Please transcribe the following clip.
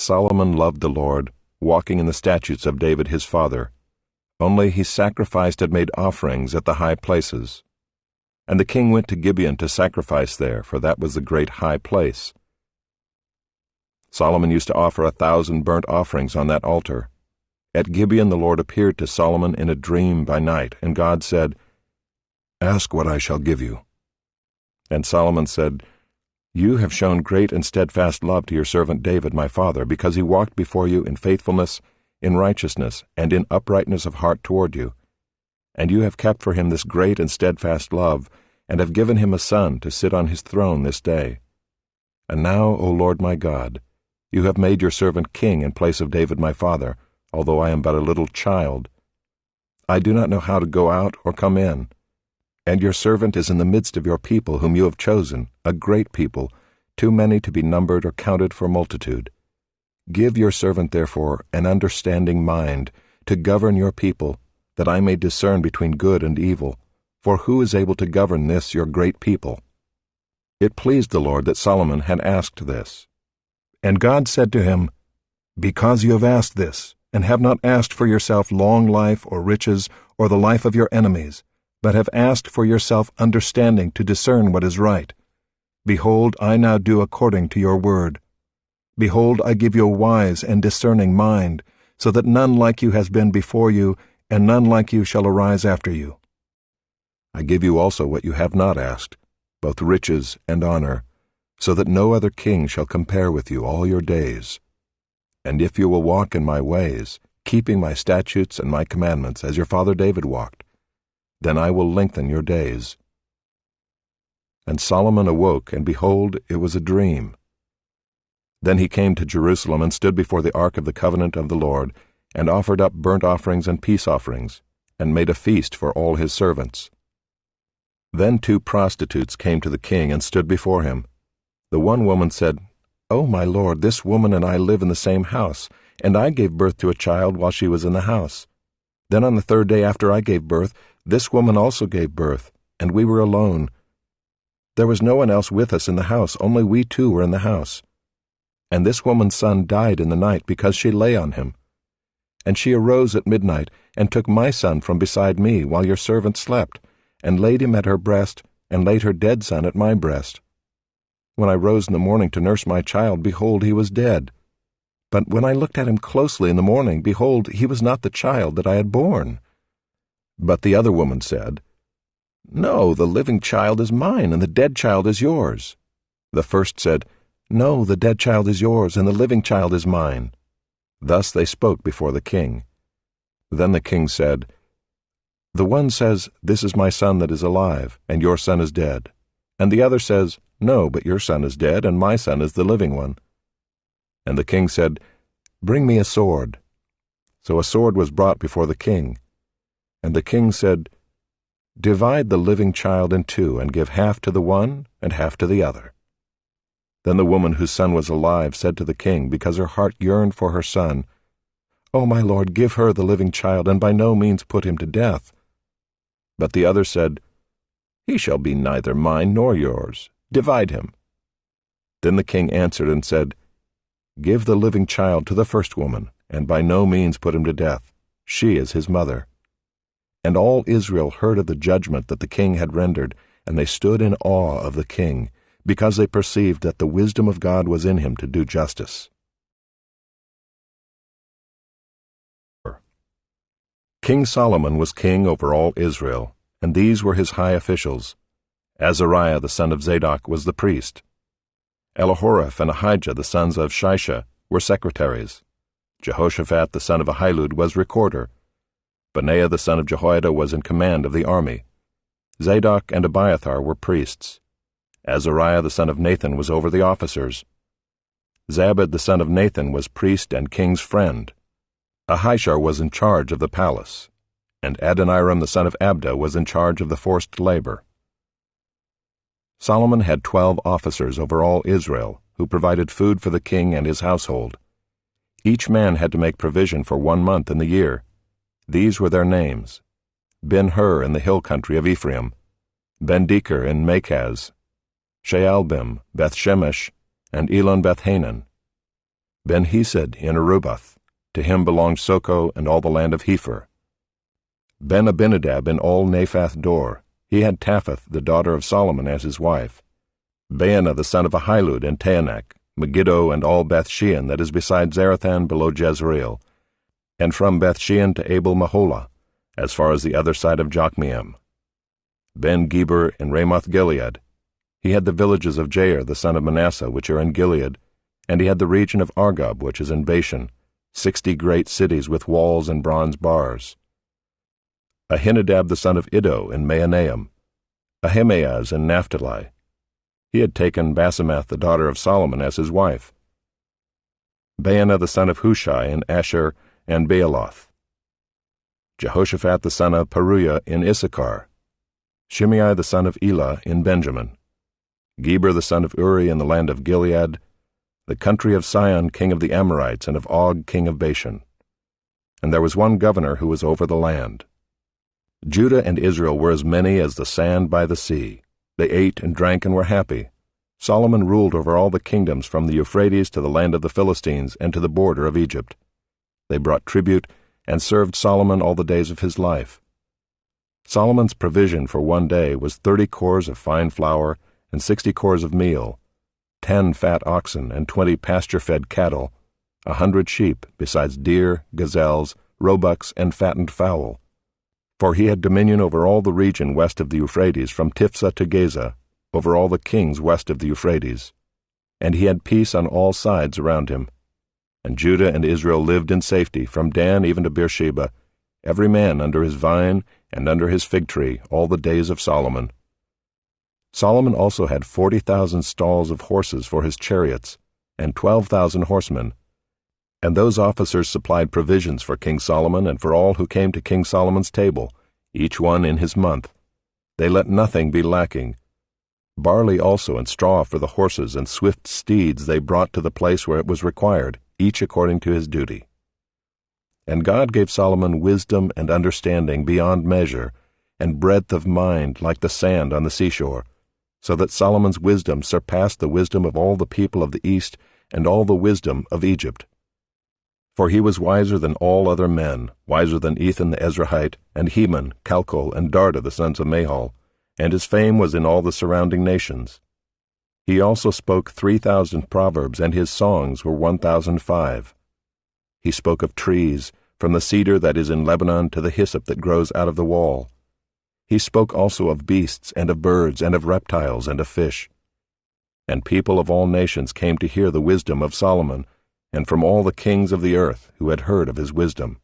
Solomon loved the Lord, walking in the statutes of David his father. Only he sacrificed and made offerings at the high places. And the king went to Gibeon to sacrifice there, for that was the great high place. Solomon used to offer 1,000 burnt offerings on that altar. At Gibeon the Lord appeared to Solomon in a dream by night, and God said, "Ask what I shall give you." And Solomon said, "You have shown great and steadfast love to your servant David my father, because he walked before you in faithfulness, in righteousness, and in uprightness of heart toward you. And you have kept for him this great and steadfast love, and have given him a son to sit on his throne this day. And now, O Lord my God, you have made your servant king in place of David my father, although I am but a little child. I do not know how to go out or come in. And your servant is in the midst of your people whom you have chosen, a great people, too many to be numbered or counted for multitude. Give your servant, therefore, an understanding mind, to govern your people, that I may discern between good and evil. For who is able to govern this your great people?" It pleased the Lord that Solomon had asked this. And God said to him, "Because you have asked this, and have not asked for yourself long life or riches or the life of your enemies, but have asked for yourself understanding to discern what is right, behold, I now do according to your word. Behold, I give you a wise and discerning mind, so that none like you has been before you, and none like you shall arise after you. I give you also what you have not asked, both riches and honor, so that no other king shall compare with you all your days. And if you will walk in my ways, keeping my statutes and my commandments as your father David walked, then I will lengthen your days." And Solomon awoke, and behold, it was a dream. Then he came to Jerusalem and stood before the ark of the covenant of the Lord, and offered up burnt offerings and peace offerings, and made a feast for all his servants. Then 2 prostitutes came to the king and stood before him. The one woman said, "O my lord, this woman and I live in the same house, and I gave birth to a child while she was in the house. Then on the 3rd day after I gave birth, this woman also gave birth, and we were alone. There was no one else with us in the house, only we 2 were in the house. And this woman's son died in the night because she lay on him. And she arose at midnight, and took my son from beside me while your servant slept, and laid him at her breast, and laid her dead son at my breast. When I rose in the morning to nurse my child, behold, he was dead. But when I looked at him closely in the morning, behold, he was not the child that I had borne." But the other woman said, "No, the living child is mine, and the dead child is yours." The first said, "No, the dead child is yours, and the living child is mine." Thus they spoke before the king. Then the king said, "The one says, 'This is my son that is alive, and your son is dead.' And the other says, 'No, but your son is dead, and my son is the living one.' And the king said, 'Bring me a sword.' So a sword was brought before the king. And the king said, 'Divide the living child in 2, and give half to the one and half to the other.' Then the woman whose son was alive said to the king, because her heart yearned for her son, 'O my lord, give her the living child, and by no means put him to death.' But the other said, 'He shall be neither mine nor yours. Divide him.' Then the king answered and said, 'Give the living child to the first woman, and by no means put him to death. She is his mother.' And all Israel heard of the judgment that the king had rendered, and they stood in awe of the king, because they perceived that the wisdom of God was in him to do justice. King Solomon was king over all Israel, and these were his high officials. Azariah the son of Zadok was the priest. Elihoreph and Ahijah the sons of Shisha were secretaries. Jehoshaphat the son of Ahilud was recorder. Benaiah the son of Jehoiada was in command of the army. Zadok and Abiathar were priests. Azariah the son of Nathan was over the officers. Zabad the son of Nathan was priest and king's friend. Ahishar was in charge of the palace, and Adoniram the son of Abda was in charge of the forced labor. Solomon had 12 officers over all Israel, who provided food for the king and his household. Each man had to make provision for 1 month in the year. These were their names: Ben-Hur in the hill country of Ephraim, Ben-Deker in Makaz, Shaalbim, Beth-Shemesh, and Elon Beth-Hanan. Ben-Hesed in Arubath, to him belonged Soko and all the land of Hepher. Ben-Abinadab in all Naphath Dor, he had Taphath the daughter of Solomon as his wife. Baana the son of Ahilud in Taanach, Megiddo and all Beth-shean that is beside Zarethan below Jezreel, and from Beth-shean to Abel-Maholah, as far as the other side of Jokmeam. Ben-Geber in Ramoth-Gilead, he had the villages of Jair the son of Manasseh which are in Gilead, and he had the region of Argob which is in Bashan, 60 great cities with walls and bronze bars. Ahinadab the son of Iddo in Mahanaim, Ahimaaz in Naphtali. He had taken Basemath the daughter of Solomon as his wife. Baana the son of Hushai in Asher and Baaloth. Jehoshaphat the son of Paruiah in Issachar. Shimei the son of Elah in Benjamin. Geber the son of Uri in the land of Gilead, the country of Sihon king of the Amorites and of Og king of Bashan. And there was one governor who was over the land. Judah and Israel were as many as the sand by the sea. They ate and drank and were happy. Solomon ruled over all the kingdoms from the Euphrates to the land of the Philistines and to the border of Egypt. They brought tribute and served Solomon all the days of his life. Solomon's provision for one day was 30 cors of fine flour and 60 cors of meal, 10 fat oxen and 20 pasture-fed cattle, 100 sheep, besides deer, gazelles, roebucks, and fattened fowl. For he had dominion over all the region west of the Euphrates, from Tiphsah to Gaza, over all the kings west of the Euphrates. And he had peace on all sides around him. And Judah and Israel lived in safety, from Dan even to Beersheba, every man under his vine and under his fig tree, all the days of Solomon. Solomon also had 40,000 stalls of horses for his chariots, and 12,000 horsemen. And those officers supplied provisions for King Solomon and for all who came to King Solomon's table, each one in his month. They let nothing be lacking. Barley also and straw for the horses and swift steeds they brought to the place where it was required, each according to his duty. And God gave Solomon wisdom and understanding beyond measure, and breadth of mind like the sand on the seashore, so that Solomon's wisdom surpassed the wisdom of all the people of the east and all the wisdom of Egypt. For he was wiser than all other men, wiser than Ethan the Ezrahite, and Heman, Calcol, and Darda the sons of Mahol, and his fame was in all the surrounding nations. He also spoke 3,000 proverbs, and his songs were 1,005. He spoke of trees, from the cedar that is in Lebanon to the hyssop that grows out of the wall. He spoke also of beasts, and of birds, and of reptiles, and of fish. And people of all nations came to hear the wisdom of Solomon, and from all the kings of the earth who had heard of his wisdom.